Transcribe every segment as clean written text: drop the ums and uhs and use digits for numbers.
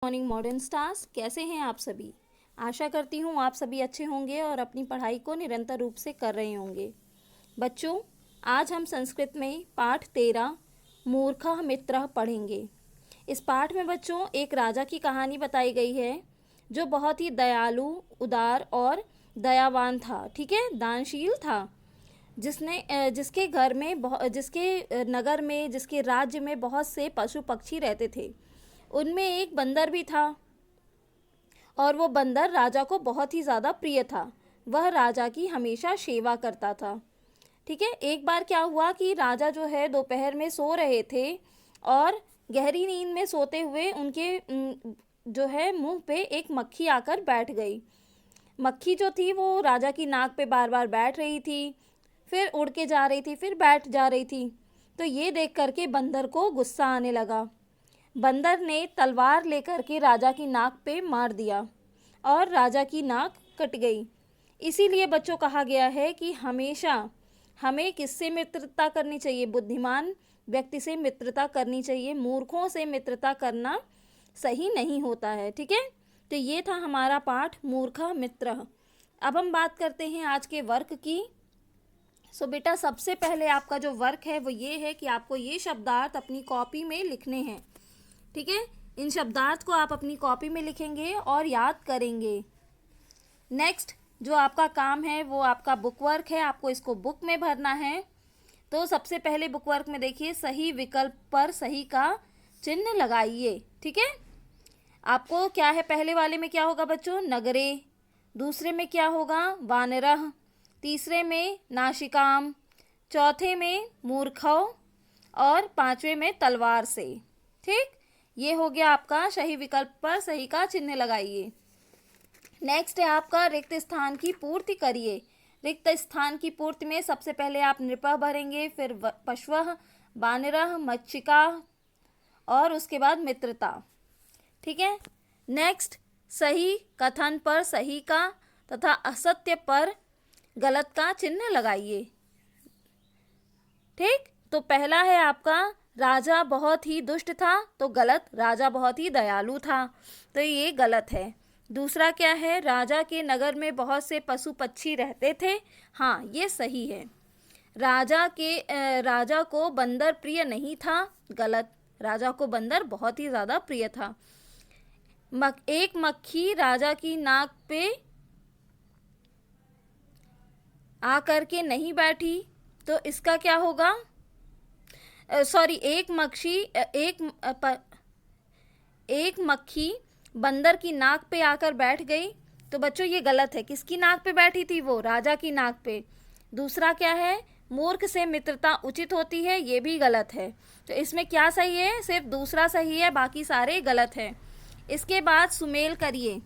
Morning modern stars, कैसे हैं आप सभी। आशा करती हूँ आप सभी अच्छे होंगे और अपनी पढ़ाई को निरंतर रूप से कर रहे होंगे। बच्चों, आज हम संस्कृत में पाठ 13 मूर्खः मित्रः पढ़ेंगे। इस पाठ में बच्चों एक राजा की कहानी बताई गई है जो बहुत ही दयालु, उदार और दयावान था। ठीक है, दानशील था, जिसके घर में जिसके नगर में, जिसके राज्य में बहुत से पशु पक्षी रहते थे। उनमें एक बंदर भी था और वो बंदर राजा को बहुत ही ज़्यादा प्रिय था। वह राजा की हमेशा सेवा करता था। ठीक है, एक बार क्या हुआ कि राजा जो है दोपहर में सो रहे थे और गहरी नींद में सोते हुए उनके जो है मुंह पे एक मक्खी आकर बैठ गई। मक्खी जो थी वो राजा की नाक पे बार बार बैठ रही थी, फिर उड़ के जा रही थी, फिर बैठ जा रही थी। तो ये देख करके बंदर को गुस्सा आने लगा। बंदर ने तलवार लेकर के राजा की नाक पे मार दिया और राजा की नाक कट गई। इसीलिए बच्चों कहा गया है कि हमेशा हमें किससे मित्रता करनी चाहिए? बुद्धिमान व्यक्ति से मित्रता करनी चाहिए। मूर्खों से मित्रता करना सही नहीं होता है। ठीक है, तो ये था हमारा पाठ मूर्खः मित्रः। अब हम बात करते हैं आज के वर्क की। बेटा, सबसे पहले आपका जो वर्क है वो ये है कि आपको ये शब्दार्थ अपनी कॉपी में लिखने हैं। ठीक है, इन शब्दार्थ को आप अपनी कॉपी में लिखेंगे और याद करेंगे। नेक्स्ट जो आपका काम है वो आपका बुक वर्क है। आपको इसको बुक में भरना है। तो सबसे पहले बुक वर्क में देखिए, सही विकल्प पर सही का चिन्ह लगाइए। ठीक है, आपको क्या है, पहले वाले में क्या होगा बच्चों? नगरे। दूसरे में क्या होगा? वानरः। तीसरे में नाशिकाम। चौथे में मूर्खौ और पांचवे में तलवार से। ठीक, ये हो गया आपका सही विकल्प पर सही का चिन्ह लगाइए। नेक्स्ट है आपका रिक्त स्थान की पूर्ति करिए। रिक्त स्थान की पूर्ति में सबसे पहले आप नृपः भरेंगे, फिर पशवः, वानरः, मच्छिका और उसके बाद मित्रता। ठीक है, नेक्स्ट सही कथन पर सही का तथा असत्य पर गलत का चिन्ह लगाइए। ठीक, तो पहला है आपका राजा बहुत ही दुष्ट था, तो गलत, राजा बहुत ही दयालु था, तो ये गलत है। दूसरा क्या है? राजा के नगर में बहुत से पशु पक्षी रहते थे, हाँ ये सही है। राजा को बंदर प्रिय नहीं था, गलत, राजा को बंदर बहुत ही ज़्यादा प्रिय था। एक मक्खी राजा की नाक पे आकर के नहीं बैठी, तो इसका क्या होगा? एक मक्खी बंदर की नाक पे आकर बैठ गई, तो बच्चों ये गलत है। किसकी नाक पे बैठी थी वो? राजा की नाक पे। दूसरा क्या है? मूर्ख से मित्रता उचित होती है, ये भी गलत है। तो इसमें क्या सही है? सिर्फ दूसरा सही है, बाकी सारे गलत है। इसके बाद सुमेल करिए।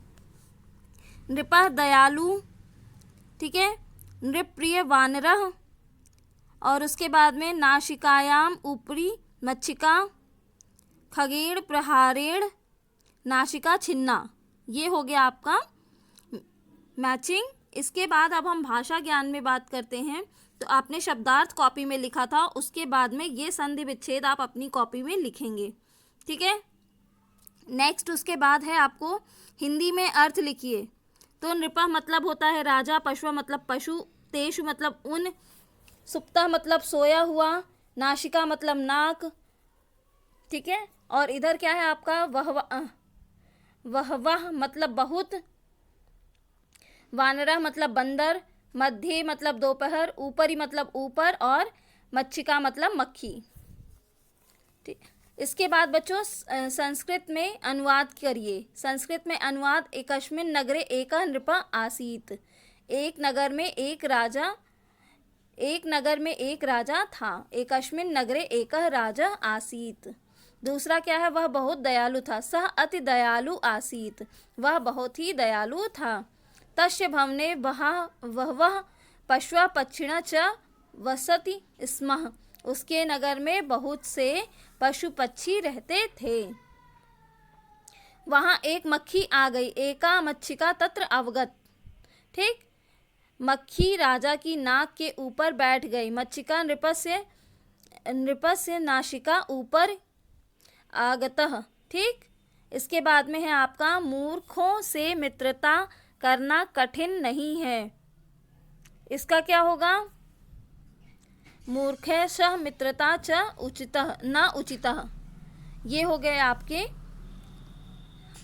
नृपः दयालु, ठीक है, नृप्रिय वानरः, और उसके बाद में नाशिकायाम ऊपरी मच्छिका, खगेड़ प्रहारेण नाशिका छिन्ना। ये हो गया आपका मैचिंग। इसके बाद अब हम भाषा ज्ञान में बात करते हैं। तो आपने शब्दार्थ कॉपी में लिखा था, उसके बाद में ये संधि विच्छेद आप अपनी कॉपी में लिखेंगे। ठीक है, नेक्स्ट उसके बाद है आपको हिंदी में अर्थ लिखिए। तो नृपः मतलब होता है राजा, पशु मतलब पशु, तेषु मतलब उन, सुप्ता मतलब सोया हुआ, नाशिका मतलब नाक। ठीक है, और इधर क्या है आपका? वह मतलब बहुत, वानरा मतलब बंदर, मध्य मतलब दोपहर, ऊपरी मतलब ऊपर, और मच्छिका मतलब मक्खी। ठीक, इसके बाद बच्चों संस्कृत में अनुवाद करिए। संस्कृत में अनुवाद। एकस्मिन् नगरे एकः नृपः आसीत्। एक नगर में एक राजा था। एकस्मिन् नगरे एकः राजा आसीत्। दूसरा क्या है? वह बहुत दयालु था। सः अति दयालु आसीत्। वह बहुत ही दयालु था। तस्य भवने बहवः पशवः पक्षिणः च वसति स्म। उसके नगर में बहुत से पशु पक्षी रहते थे। वहाँ एक मक्खी आ गई। एका मच्छिका तत्र अवगत। ठीक, मक्खी राजा की नाक के ऊपर बैठ गई। मच्छिका नृपस्य नाशिका ऊपर आगतः। ठीक, इसके बाद में है आपका मूर्खों से मित्रता करना कठिन नहीं है। इसका क्या होगा? मूर्खैः मित्रता च उचितः न उचितः। ये हो गए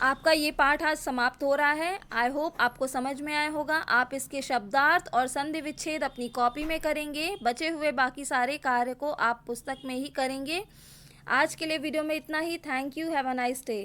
आपका ये पाठ आज समाप्त हो रहा है। आई होप आपको समझ में आया होगा। आप इसके शब्दार्थ और संधि विच्छेद अपनी कॉपी में करेंगे। बचे हुए बाकी सारे कार्य को आप पुस्तक में ही करेंगे। आज के लिए वीडियो में इतना ही। Thank you. Have a nice day.